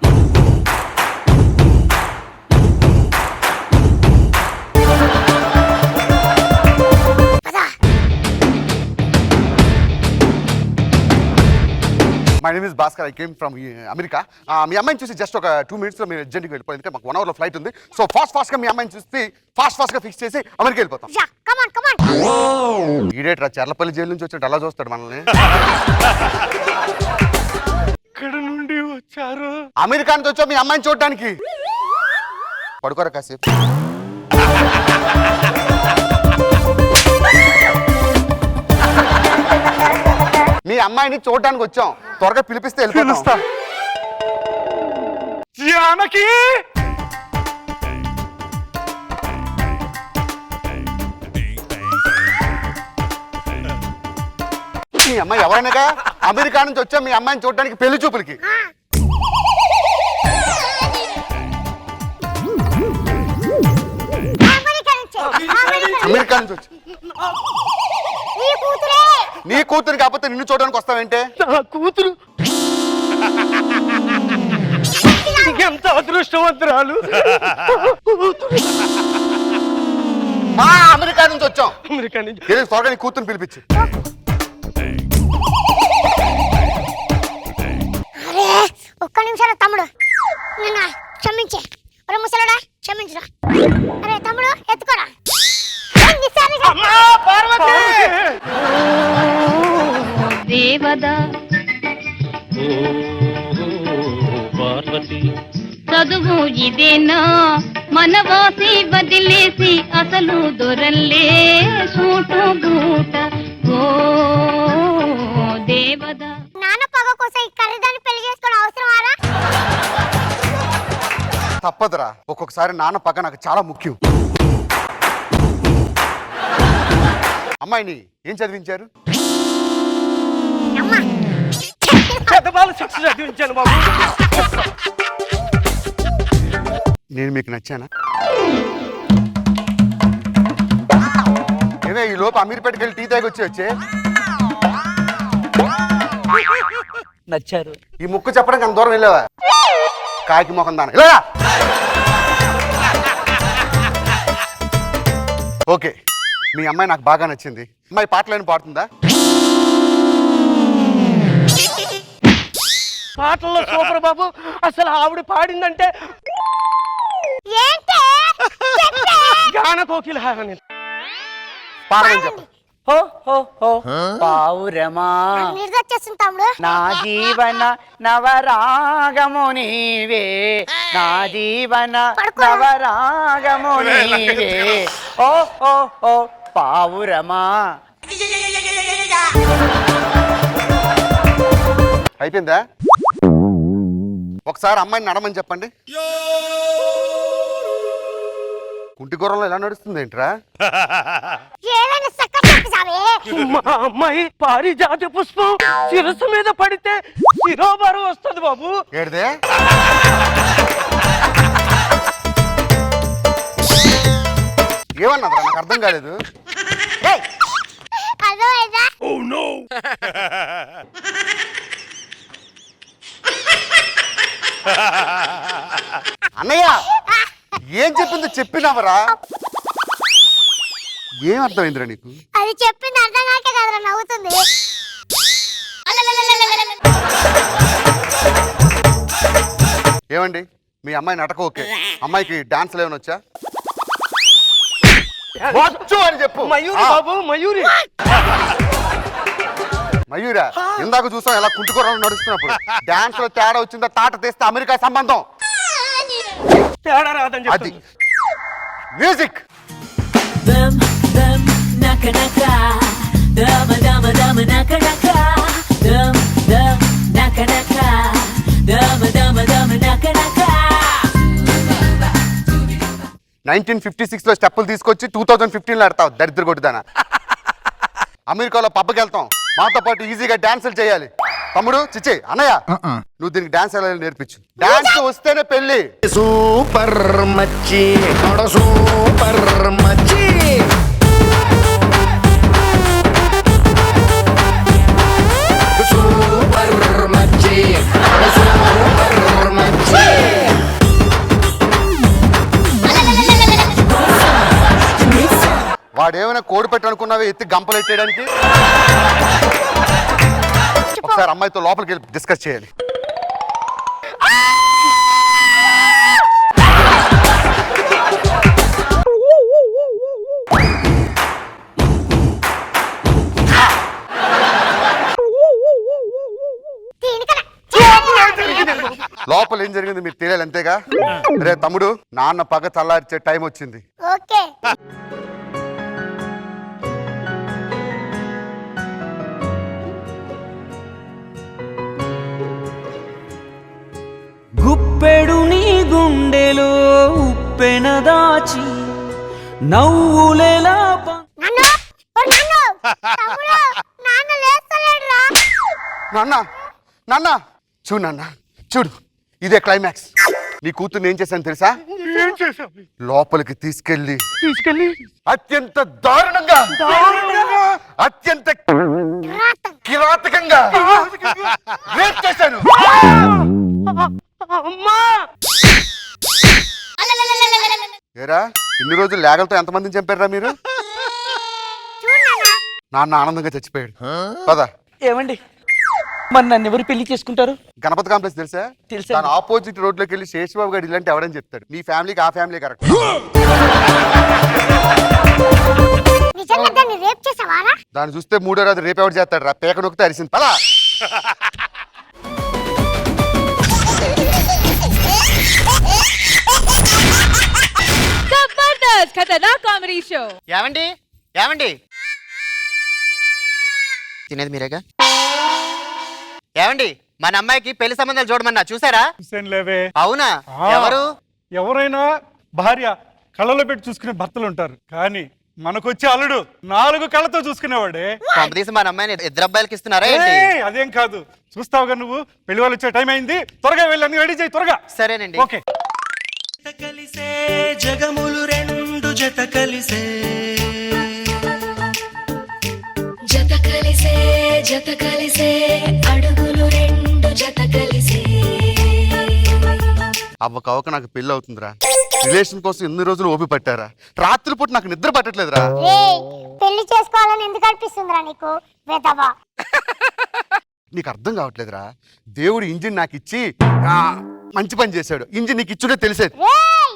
My name is Bhaskar, I came from America. మీ అమ్మాయిని చూసి జస్ట్ ఒక 2 minutes లో మీరు అర్జెంట్గా వెళ్ళిపోయింది. మాకు 1 hour లో ఫ్లైట్ ఉంది. సో ఫాస్ట్ గా మీ అమ్మాయిని చూసి ఫాస్ట్ గా ఫిక్స్ చేసి అమెరికా వెళ్ళిపోతాం. యా కమ్ ఆన్ ఈడేట్రా చర్లపల్లి జైలు నుంచి వచ్చినట్టు అలా చూస్తాడు మనల్ని. ఎక్కడ నుండి వచ్చారు? అమెరికా నుంచి వచ్చా మీ అమ్మాయిని చూడడానికి. పడుకోరా కాసేపు. మీ అమ్మాయిని చూడడానికి వచ్చాం, త్వరగా పిలిపిస్తే వెళ్ళిపోతా. జానకి మీ అమ్మాయి ఎవరైనాగా అమెరికా నుంచి వచ్చా మీ అమ్మాయిని చూడడానికి పెళ్లి చూపులకి. అమెరికా నుంచి వచ్చి నీ కూతురు కాకపోతే నిన్ను చూడడానికి వస్తావేంటే? కూతురు ఎంత అదృష్టవంతురాలు. మా అమెరికా నుంచి వచ్చాం. అమెరికా నుంచి త్వరగా నీ కూతురు పిలిపించు. అరే ఒక్క నిమిషాలు తమ్ముడు, నన్ను క్షమించే. ఒరే ముసలోడా క్షమించురా. అరే తమ్ముడు ఎత్తుకోరా. దేవదా చదువు ఇదేనా మనవాసి వదిలేసి అసలు దొరల్లే సూటు బూట. ఓ దేవదా నాన్న పగ కోసం ఈ ఖరీదాన్ని పెళ్లి చేసుకోవడం అవసరమారా? తప్పదురా, ఒక్కొక్కసారి నాన్న పగ నాకు చాలా ముఖ్యం. అమ్మాయిని ఏం చదివించారు? పెద్దవాళ్ళు శిక్ష చదివించాను బాబు. నేను మీకు నచ్చానా? ఏమే ఈ లోపు అమీర్పేటకి వెళ్ళి టీ తాగి వచ్చే నచ్చారు. ఈ ముక్కు చెప్పడానికి అంత దూరం వెళ్ళావా? కాకి మొఖం దాన ఇలా. ఓకే, మీ అమ్మాయి నాకు బాగా నచ్చింది. అమ్మాయి పాటలేని పాడుతుందా? పాటల్లో సూపర్ బాబు. అసలు ఆవిడ పాడిందంటే గాన కోకిల హారని. పాడని చెప్పు. హో హో హో పావురమా నిర్దొచ్చేస్తుంది తమ్ముడు. నా జీవన నవరాగము నీవే, నా జీవన నవరాగము నీవే. ఓ ఓ ఓ పావురమా. అయిపోయిందా? ఒకసారి అమ్మాయిని నడమని చెప్పండి. కుంటి గుర్రంలో ఎలా నడుస్తుంది ఏంట్రా? మా అమ్మాయి పారిజాత పుష్పం శిరస్సు మీద పడితే శిరోబారు వస్తుంది బాబు. ఏడిదే? ఏమన్నదా నాకు అర్థం కాలేదు. అన్నయ్య ఏం చెప్పిందో చెప్పినావరా? ఏం అర్థమైందిరా నీకు? అది చెప్పింది అర్థం కాక కదరా నవ్వుతుంది. ఏమండి మీ అమ్మాయి నటక ఓకే, అమ్మాయికి డాన్స్లు ఏమైనా వచ్చా? వచ్చు అని చెప్పు. మయూరి బాబు, మయూరి. మయూరా ఇందాక చూసాం ఎలా కుంటుకోవడం నడుస్తున్నప్పుడు డాన్స్ లో తేడా వచ్చిందో తాట తీస్తే అమెరికా సంబంధం. తేడా రాదని అది చెప్తాను. మ్యూజిక్. దమ్ దమ్ నక నక దమ దమ దమ నక నక దమ్ దమ్ నక నక దమ దమ దమ నక నక 1956 లో స్టెప్పులు తీసుకొచ్చి 2015 లో ఆడతావు దరిద్ర కొట్టుదానా. అమెరికాలో పబ్కి వెళ్తాం, మాతో పాటు ఈజీగా డాన్సులు చేయాలి. తమ్ముడు చిచ్చే అన్నయ్య నువ్వు దీనికి డాన్స్ ఎలా నేర్పించు. డాన్స్ వస్తేనే పెళ్లి. సూపర్ మచ్చి సూపర్ మచ్చి సూపర్ మచ్చి సూపర్ మచ్చి. వాడేమైనా కోడి పెట్టి అనుకున్నావే ఎత్తి గంపలు ఎట్టేయడానికి. ఒకసారి అమ్మాయితో లోపలికి వెళ్ళి డిస్కస్ చేయాలి. లోపల ఏం జరిగింది మీకు తెలియాలి అంతేగా. రే తమ్ముడు, నాన్న పగ చల్లార్చే టైం వచ్చింది. ఓకే గుప్పెడు నీ గుండెలో ఉప్పెన దాచి నవ్వులేలా నాన్న ఓ నాన్న తమ్ముడు నాన్న లేస్తలేడురా. నాన్న నాన్న చూడు నాన్న చూడు, ఇదే క్లైమాక్స్. నీ కూతుర్ని ఏం చేశాను తెలుసా? ఏం చేసావు? లోపలికి తీసుకెళ్ళి అత్యంత దారుణంగా అత్యంత కిరాతకంగా రేప్ చేశాను. ఏరా ఇన్ని రోజులు లేగలతో ఎంతమందిని చంపారా మీరు? నాన్న ఆనందంగా చచ్చిపోయాడు. పద. ఏమండి మరి నన్ను ఎవరు పెళ్లి చేసుకుంటారు? గణపతి కాంప్లెక్స్ తెలుసా? తెలుసా. దాని ఆపోజిట్ రోడ్ లోకి వెళ్ళి శేషబాబు గారు ఇలాంటి ఎవడని చెప్తాడు. నీ ఫ్యామిలీకి ఆ ఫ్యామిలీ కరెక్ట్. నిజంగా దాన్ని రేప్ చేసావారా? దాన్ని చూస్తే మూడో రాత్రి రేపు ఎవరు చేస్తాడు రా? పేక నొక్కితే అరిసింది. పలా. Jabardasth Khatarnak comedy show. ఏమండి ఏమండి తినేది మీరేగా. ఏమండి మన అమ్మాయికి పెళ్లి సంబంధాలు చూడమన్నా, చూసారా? లేవే. అవునా? ఆ. ఎవరు? ఎవరైనా భార్య కళ్ళలో పెట్టి చూసుకునే భర్తలు ఉంటారు, కానీ మనకొచ్చే అల్లుడు 4 కళ్ళతో చూసుకునేవాడే. కొంపదీసి మన అమ్మాయిని ఇద్దరు అబ్బాయిలకి ఇస్తున్నారా ఏంటి? ఏయ్, అదేం కాదు. చూస్తావుగా నువ్వు, పెళ్లి వాళ్ళు వచ్చే టైం అయింది. త్వరగా వెళ్ళి అన్ని రెడీ చేయి త్వరగా. సరేనండి. ఓకే. కలిసే జగములు రెండు జత కలిసే జత కలిసే అడుగులు రెండు జత కలిసే. అవ్వకవక నాకు పెళ్లి అవుతుందిరా. రిలేషన్ కోసం ఎన్ని రోజులు ఓపి పట్టారా? రాత్రిపూట నాకు నిద్ర పట్టట్లేదురా. రేయ్ పెళ్లి చేసుకోవాలని ఎందుకు అనిపిస్తుందిరా నీకు వెదవా? నీకు అర్థం కావట్లేదురా. దేవుడు ఇంజిన్ నాకు ఇచ్చి మంచి పని చేశాడు. ఇంజిన్ నీకు ఇచ్చుడే తెలిసేది. రేయ్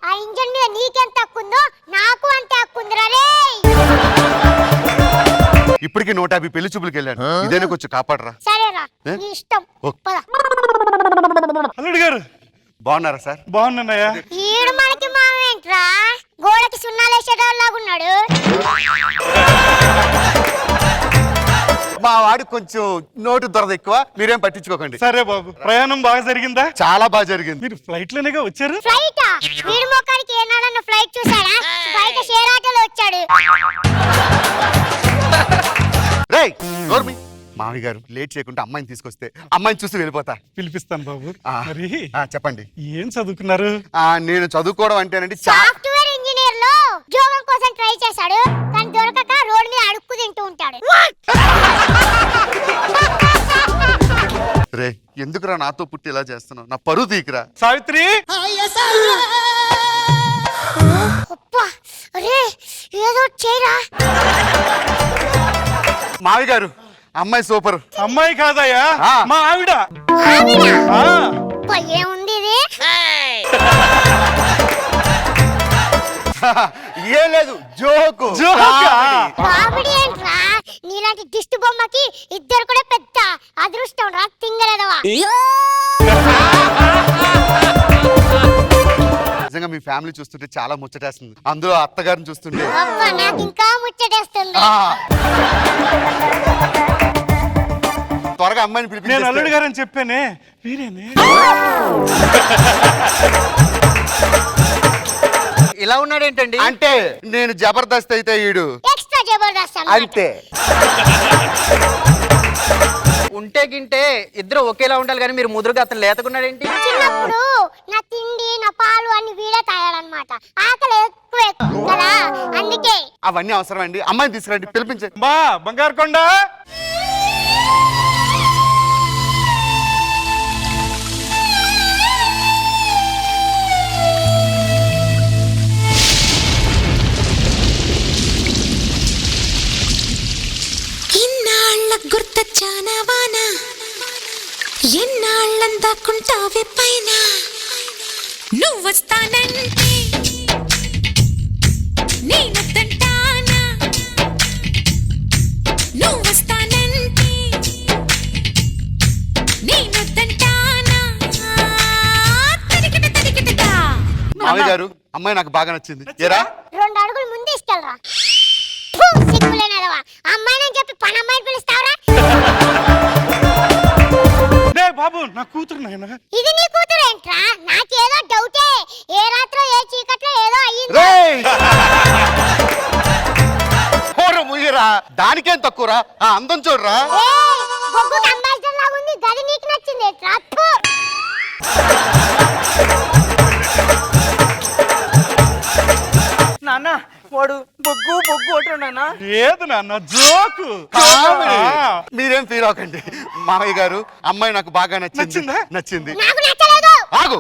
ఆ ఇంజన్ మీద నీకెంత హక్కుందో నాకు అంతే హక్కుందిరా. రేయ్ ఇప్పటికి 150 పెళ్లి చూపులకు వెళ్ళాను. ఇదేనా కొంచెం కాపాడరా. సరేరా నీ ఇష్టం. ఓ. పద. అల్లుడు గారు బాగున్నారా సార్? బాగున్నాయా? ఈడు మనకి మామేంట్రా, గోడకి సున్నాలేసేటోళ్ళలాగున్నాడు. మా వాడికి కొంచెం నోటు దొరద ఎక్కువ, మీరేం పట్టించుకోకండి. సరే బాబు, ప్రయాణం బాగా జరిగిందా? చాలా బాగా జరిగింది. మీరు ఫ్లైట్ లోనేగా వచ్చారు? ఫ్లైటా? వీడి మొక్కడికి ఏనాడన్న ఫ్లైట్ చూసాడా? బయట షేర్ ఆటోలో వచ్చాడు. రేయ్ నోర్మి. మామయ్య గారు లేట్ చేయకుండా అమ్మాయిని తీసుకొస్తే అమ్మాయిని చూసి వెళ్ళిపోతా. పిలిపిస్తాను బాబు. ఆ, మరి చెప్పండి. ఏం చదువుకున్నారు? నేను చదువుకోవడం అంటేనండి సాఫ్ట్వేర్ ఇంజనీర్ లో ఉద్యోగం కోసం ట్రై చేశాడు, కానీ దొరకక రోడ్ మీద అడుక్కు తింటూ ఉంటాడు. రే ఎందుకురా నాతో పుట్టి ఇలా చేస్తున్నావు? నా పరువు తీకురా. సావిత్రి, అబ్బా, అరే ఏదో చేయరా. మావి గారు అమ్మాయి సూపర్. అమ్మాయి కాదయ్యా, ఆ. మా ఆవిడ. ఆ. అబ్బా, ఏముంది ఇది? ఏం లేదు, జోకు. జోకా? కామెడీ ఏంట్రా? నీలాంటి దిష్టి బొమ్మకి ఇద్దరు కూడా పెద్ద అదృష్టం రా, తింగలేదవా. మీ ఫ్యామిలీ చూస్తుంటే చాలా ముచ్చటేస్తుంది, అందులో అత్తగారిని చూస్తుంటే అబ్బా, నాకు ఇంకా ముచ్చటేస్తుంది. ఆ! త్వరగా అమ్మాయిని నేను పిలిపించేస్తే అల్లుడు గారని చెప్పానే వీరేనే. ఇలా ఉన్నాడేంటండి? అంటే నేను జబర్దస్త్ అయితే ఈడు ఎక్స్ట్రా జబర్దస్త్ అన్నమాట. అంతే. ఉంటే గింటే ఇద్దరు ఒకేలా ఉండాలి కానీ మీరు ముదురుగా అతను లేతకున్నాడేంటి? చిన్నప్పుడు నా తిండి నా పాలు అన్ని వీడే తాగాడనమాట. ఆకలి ఎక్కువ కదా, అందుకే. అవన్నీ అవసరం అండి, అమ్మాయిని తీసుకురండి, పిలిపించండి. బా బంగారు కొండ. ఇన్నాళ్ళ గుర్తొచ్చానా వాన ఎన్నాళ్ళందాకుంటావే పైన నువ్వొస్తానంటే నేనొద్దంటానా నువ్వొస్తానంటే నేనొద్దంటానా తడికిట మామయ్య గారు, అమ్మాయి నాకు బాగా నచ్చింది. ఏరా 2 అడుగులు ముందు తీసుకెళ్ళరా. సిగ్గులేనదవా, అమ్మాయిని చెప్పి పని అమ్మాయిని పిలుస్తావరా? డే బాబు, నా కూతురు నాయన. ఇది నీ కూతురు ఏంట్రా? నాకేదో డౌటే, ఏ రాత్రో ఏ చీకట్లో ఏదో అయ్యింది. రేయ్! పోరా ముయ్యరా, దానికేం తక్కువరా, ఆ అందం చూడరా. బొగ్గు అంబాసిడర్ లాగా ఉంది, గది నీకు నచ్చింది ఏంట్రా? థు. నాన్న వాడు బొగ్గు బొగ్గు అంటున్నా. ఏది నాన్న జోకు. కామెడీ. ఆ. మీరేం ఫీల్ అవ్వకండి మామయ్య గారు, అమ్మాయి నాకు బాగా నచ్చింది. నచ్చిందా? నచ్చింది. నాకు నచ్చలేదు. ఆగు.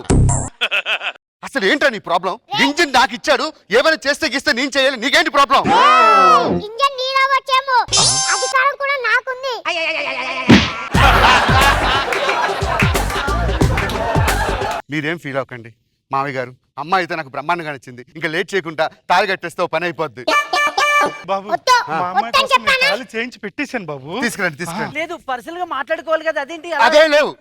అసలు ఏంట్రా నీ ప్రాబ్లం? ఇంజిన్ నాకు ఇచ్చాడు, ఏమైనా చేస్తే గీస్తే నేను చేయాలి, నీకేంటి ప్రాబ్లం? ఇంజన్ నీలో వచ్చేమో, అధికారం కూడా నాకుంది. మీరేం ఫీల్ అవ్వకండి మామయ్య గారు, అమ్మాయి అయితే నాకు బ్రహ్మాండంగా నచ్చింది. ఇంకా లేట్ చేయకుండా తాళి కట్టేస్తే ఓ పని అయిపోద్ది. బాబు, వద్దు, మా అమ్మాయి వద్దని కోసం నేను చెప్పానా? తాళి చేయించి పెట్టేశాను బాబు. తీసుకురండి, తీసుకురండి. లేదు, పర్సనల్ గా మాట్లాడుకోవాలి కదా, అదేంటి అలా? అదే లేవు,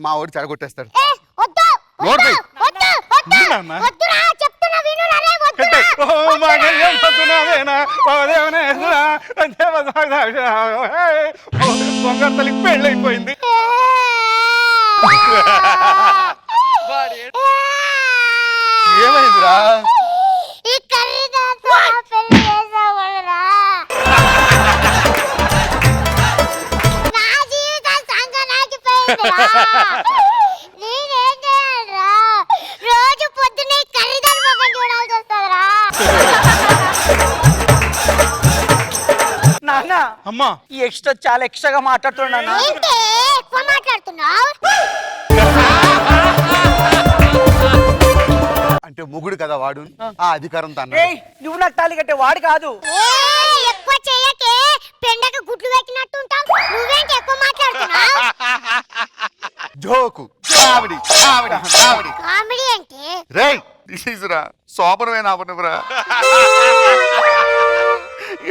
మా వాడు చెడగొట్టేస్తాడు. ఏ, వద్దు, నోరు వద్దు, మూయ్. వద్దు, వద్దు, నాన్న. వద్దురా, చెప్తున్నా వినురా రే, వద్దురా. ఓ మాంగళ్యం పద్దునాదేనా, పవదేవనేనా, ఓ బంగారు తల్లికి పెళ్ళైపోయింది. ఏమైందిరా? ఈ కర్రీదాతో పెళ్లి చేసావురా. నా జీవితం సంగనాకిపోయిందిరా. నేనేం చేయాలిరా? రోజు పొద్దున్నే కర్రీదాని ముఖం చూడాల్సి వస్తుందిరా. నాన్న అమ్మా, ఈ ఎక్స్ట్రా చాలా ఎక్స్ట్రాగా మాట్లాడుతున్నా. ఏంటి ఎక్కువ మాట్లాడుతున్నావు? అంటే మొగుడు కదా వాడు, ఆ అధికారం తన. ఏయ్, నువ్వు నాకు తాళి కట్టే వాడు కాదు. ఎక్కువ చెయ్యకే, పెండకు గుడ్లు పెట్టినట్టు ఉంటావు. నువ్వేంటి ఎక్కువ మాట్లాడుతున్నావు? Joke, comedy, comedy, comedy. Comedy అంటే రేయ్, దిశరా శోభనమైన అవనవరా.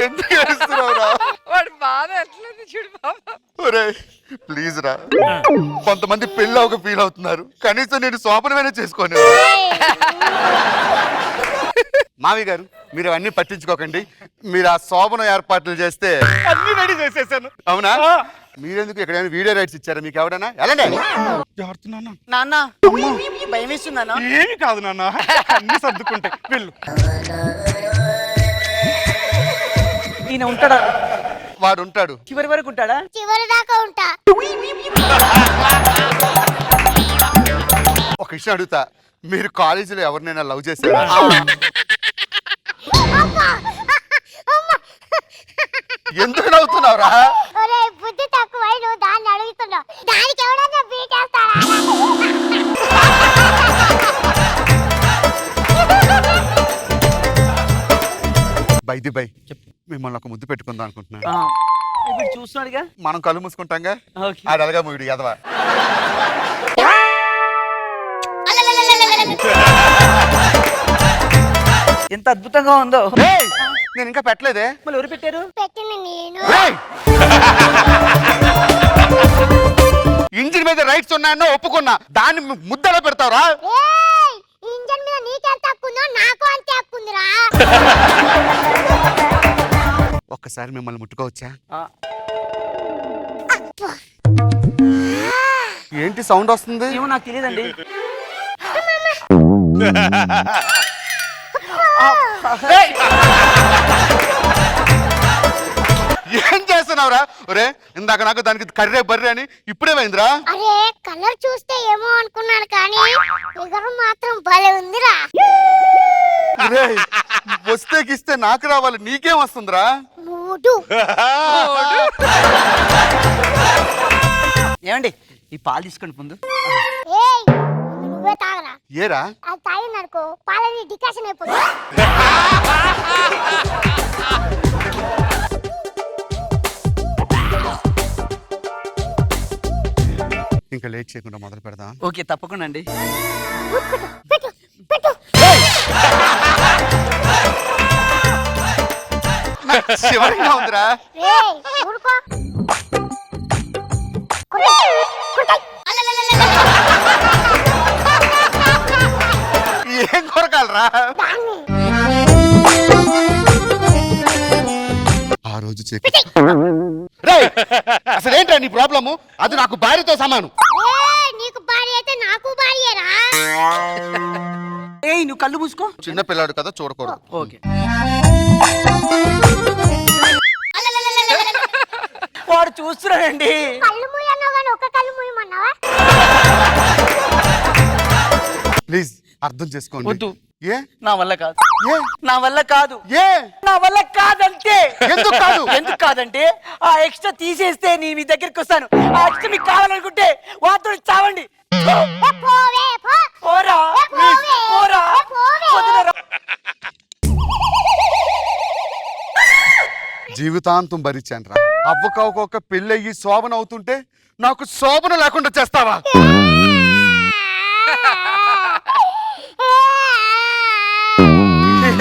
ఎందుకు ఏడుస్తున్నావురా? వాడు బాధ ఎట్లుంది చూడు బాబా. ఒరేయ్ ప్లీజ్ రా, కొంతమంది పెళ్ళి ఒక ఫీల్ అవుతున్నారు, కనీసం నేను శోభనమైనా చేసుకోను. మావి గారు, మీరు అవన్నీ పట్టించుకోకండి, మీరు ఆ శోభనం ఏర్పాట్లు చేస్తే. అన్ని రెడీ చేసేసాను. అవునా? ఆ. మీరెందుకు ఎక్కడైనా వీడియో రైట్స్ ఇచ్చారా మీకు ఎవడన్నా? ఎలాంటి జాగ్రత్త నాన్న. నాన్న భయం వేస్తుందా? ఏమి కాదు నాన్న, అన్ని సర్దుకుంటాయి. వెళ్ళు. ఈయన ఉంటాడా? వాడు ఉంటాడు. చివరి వరకు ఉంటాడా? చివరి దాకా ఉంటా. ఒక విషయం అడుగుతా, మీరు కాలేజీలో ఎవరినైనా లవ్ చేశారా? అమ్మా! అమ్మా! ఎందుకు నవ్వుతున్నావురా? ఒరేయ్, బుద్ధి తక్కువై నువ్వు దాన్ని అడుగుతున్నావు. దానికి ఎవడన్నా బీటేస్తాడా? బైది బై, మిమ్మల్ని ఒక ముద్దు పెట్టుకుందాం అనుకుంటున్నాను. ఇప్పుడు చూస్తున్నాడుగా, మనం కళ్ళు మూసుకుంటాంగా, ఓకే. ఆడు అలగా మూడు ఎదవా. ఎంత అద్భుతంగా ఉందో. ఏయ్, నేను ఇంకా పెట్టలేదే. మళ్ళీ ఎవరు పెట్టారు? పెట్టింది నేను. ఏయ్! ఇంజిన్ మీద రైట్స్ ఉన్నాయన్నో ఒప్పుకున్నా, దాన్ని ముద్దలో పెడతావురా? ఏయ్, ఈ ఇంజన్ మీద నీకెంత హక్కుందో నాకు అంతే హక్కుందిరా. ఒక్కసారి మిమ్మల్ని ముట్టుకోవచ్చా? అబ్బా. ఏంటి సౌండ్ వస్తుంది? ఏమో నాకు తెలియదండి. ఏం చేస్తున్నావురా? ఒరే ఇందాక నాకు దానికి కర్రే బర్రె అని ఇప్పుడేమైందిరా? అరే కలర్ చూస్తే ఏమో అనుకున్నాను కానీ ఫిగర్ మాత్రం భలే ఉందిరా. ఒరేయ్, వస్తే గిస్తే నాకు రావాలి, నీకేం వస్తుందిరా? మూడు. ఏమండి ఈ పాలు తీసుకోండి ముందు. ఏయ్ నువ్వే తాగరా. ఏరా? అది తాగిందనుకో పాలని డికాషన్ అయిపోతుంది. ఇంకా లేట్ చేయకుండా మొదలు పెడదాం. ఓకే తప్పకుండా అండి. పెట్టు పెట్టు. చివరిగా ఉందిరా. ఏయ్ ఊరుకో. కొట్టాయ్. ఏం కొరకాలరా? ఆ రోజు అసలు ఏంట్రా నీ ప్రాబ్లము? అది నాకు భార్యతో సమానం. ఏయ్ నీకు భార్య అయితే నాకు భార్యరా. ఏయ్ నువ్వు కళ్ళు మూసుకో. చిన్న పిల్లాడు కదా, చూడకూడదు. ఓకే. వాడు చూస్తున్నాడండి. కళ్ళు మూయన్నావు కానీ ఒక్క కళ్ళు మూయమన్నావా? ప్లీజ్ అర్థం చేసుకోండి. వద్దు. ఏ? నా వల్ల కాదు. ఏ? నా వల్ల కాదు. ఏ? నా వల్ల కాదంటే. ఎందుకు కాదు? ఎందుకు కాదంటే ఆ ఎక్స్ట్రా తీసేస్తే నీ మీ దగ్గరికి వస్తాను. ఆ ఎక్స్ట్రా మీకు కావాలనుకుంటే వాటితో చావండి. ఏ పోవే పో. పోరా ప్లీజ్, పోరా పోవే. వదిలేరా. జీవితాంతం భరించాను రా. అవ్వక పెళ్ళయ్యి శోభన అవుతుంటే నాకు శోభన లేకుండా చేస్తావా?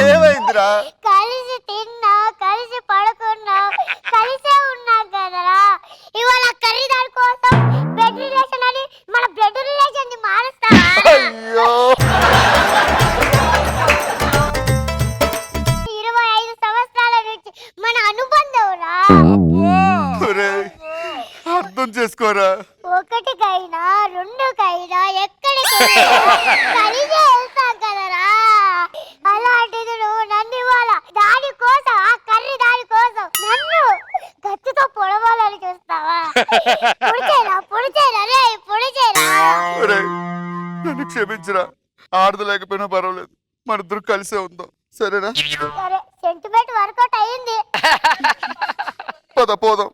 ఏమైందిరా? కలిసి తిన్నా కలిసి పడుకున్నా కలిసే ఉన్నాం కదరా. ఇవాళ కర్రీ దాని కోసం బ్లడ్ రిలేషన్ అని మన బ్లడ్ రిలేషన్ ని మారుస్తావా? అయ్యో 25 సంవత్సరాల నుంచి మన అనుబంధం రా. ఒరేయ్, అర్థం చేసుకోరా. ఒకటికైనా రెండుకైనా ఎక్కడికైనా కలిసే వెళ్తాం కదరా. అలాంటిది నువ్వు నన్ను ఇవాళ దాని కోసం ఆ కర్రీ దాని కోసం నన్ను గట్టితో పొడవాలని చూస్తావా? పొడిచేరా రే పొడిచేరా. ఒరేయ్, నన్ను క్షమించరా. ఆడదు లేకపోయినా పర్వాలేదు, మన ఇద్దరు కలిసే ఉందాం, సరేనా? సరే సెంటిమెంట్ వర్కౌట్ అయ్యింది. పోదాం.